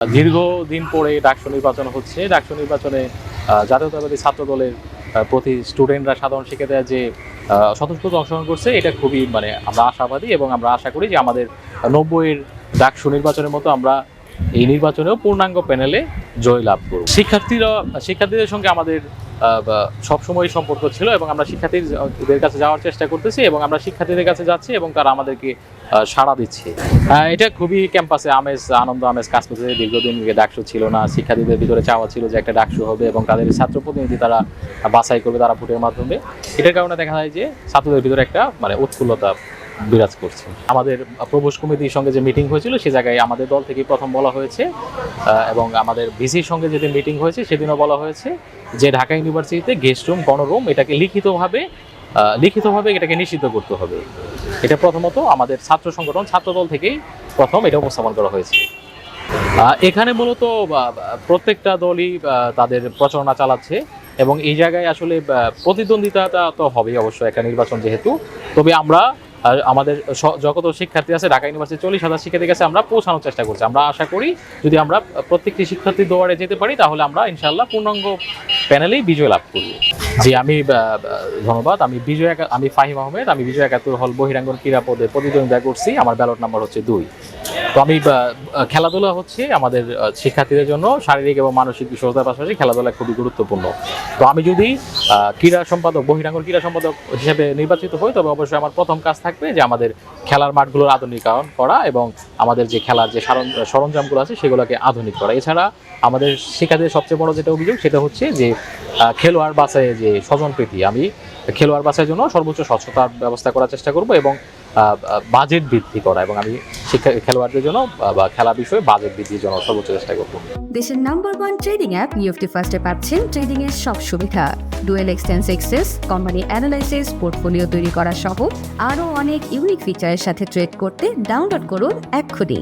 দীর্ঘদিন পরে ডাকসু নির্বাচন হচ্ছে। ডাকসু নির্বাচনে জাতীয়তাবাদী ছাত্র দলের প্রতি স্টুডেন্টরা, সাধারণ শিক্ষার্থীরা যে স্বতঃস্ফূর্ত অংশগ্রহণ করছে, এটা খুবই আমরা আশাবাদী এবং আমরা আশা করি যে আমাদের 90-এর ডাকসু নির্বাচনের মতো আমরা এই নির্বাচনেও পূর্ণাঙ্গ প্যানেলে জয় লাভ করব। শিক্ষার্থীদের সঙ্গে আমাদের সবসময় সম্পর্ক ছিল এবং আমরা শিক্ষার্থীদের কাছে যাওয়ার চেষ্টা করতেছি এবং আমরা শিক্ষার্থীদের কাছে যাচ্ছি এবং তারা আমাদেরকে সাড়া দিচ্ছে। এটা খুবই ক্যাম্পাসে আনন্দ আমেজ কাজ করছে। দীর্ঘদিন ডাকসু ছিল না, শিক্ষার্থীদের ভিতরে চাওয়া ছিল যে একটা ডাকসু হবে এবং তাদের ছাত্র প্রতিনিধি তারা বাছাই করবে তারা ভোটের মাধ্যমে। এটার কারণে দেখা যায় যে ছাত্রদের ভিতরে একটা উৎফুল্লতা বিরাজ করছে। আমাদের প্রবোস কমিটির সঙ্গে যে মিটিং হয়েছিল সে জায়গায় আমাদের দল থেকে প্রথম বলা হয়েছে এবং আমাদের ভিসির সঙ্গে যেদিন মিটিং হয়েছে সেদিনও বলা হয়েছে যে ঢাকা ইউনিভার্সিটিতে গেস্ট রুম, গণরুম এটাকে লিখিতভাবে এটাকে নিষিদ্ধ করতে হবে। এটা প্রথমত আমাদের ছাত্র সংগঠন ছাত্রদল থেকেই প্রথম এটা উপস্থাপন করা হয়েছে। এখানে মূলত প্রত্যেকটা দলই তাদের প্রচারণা চালাচ্ছে এবং এই জায়গায় আসলে প্রতিদ্বন্দ্বিতাটা তো হবেই অবশ্যই একটা নির্বাচন যেহেতু। তবে আমরা আমাদের যত শিক্ষার্থী আছে ঢাকা ইউনিভার্সিটি 40,000 শিক্ষার্থীর কাছে আমরা পৌঁছানোর চেষ্টা করছি। আমরা আশা করি যদি আমরা প্রত্যেকটি শিক্ষার্থী দুয়ারে যেতে পারি তাহলে আমরা ইনশাআল্লাহ পূর্ণাঙ্গ প্যানেলেই বিজয় লাভ করব। জি, ধন্যবাদ। আমি ফাহিম আহমেদ। আমি বিজয় 71 হল বহিরাঙ্গন ক্রীড়া পদে প্রতিদ্বন্দ্বিতা করছি। আমার ব্যালট নাম্বার হচ্ছে 2। তো আমি খেলাধুলা হচ্ছে আমাদের শিক্ষার্থীদের জন্য শারীরিক এবং মানসিক সুস্থতার পাশাপাশি খেলাধুলা খুবই গুরুত্বপূর্ণ। তো আমি যদি বহিরাঙ্গন ক্রীড়া সম্পাদক হিসেবে নির্বাচিত হই তবে অবশ্যই আমার প্রথম কাজ থাকবে যে আমাদের খেলার মাঠগুলোর আধুনিকায়ন করা এবং আমাদের যে খেলার যে সরঞ্জামগুলো আছে সেগুলোকে আধুনিক করা। এছাড়া আমাদের শিক্ষার্থীদের সবচেয়ে বড় যেটা অভিযোগ সেটা হচ্ছে যে খেলোয়াড় বাছাই যে স্বজনপ্রীতি, আমি খেলোয়াড় বাছাইয়ের জন্য সর্বোচ্চ স্বচ্ছতার ব্যবস্থা করার চেষ্টা করব এবং বাজেট বৃদ্ধি করা এবং আমি খেলোয়াড়দের জন্য বা খেলা বিষয়ে বাজেট বৃদ্ধির জন্য সর্বোচ্চ চেষ্টা করব। দেশের নাম্বার 1 ট্রেডিং অ্যাপ নিফটি ফার্স্টে পাচ্ছেন ট্রেডিং এর সব সুবিধা, dual exchange access, company analysis, portfolio তৈরি করা সহ আরও অনেক ইউনিক ফিচারের সাথে ট্রেড করতে ডাউনলোড করুন এক্ষুনি।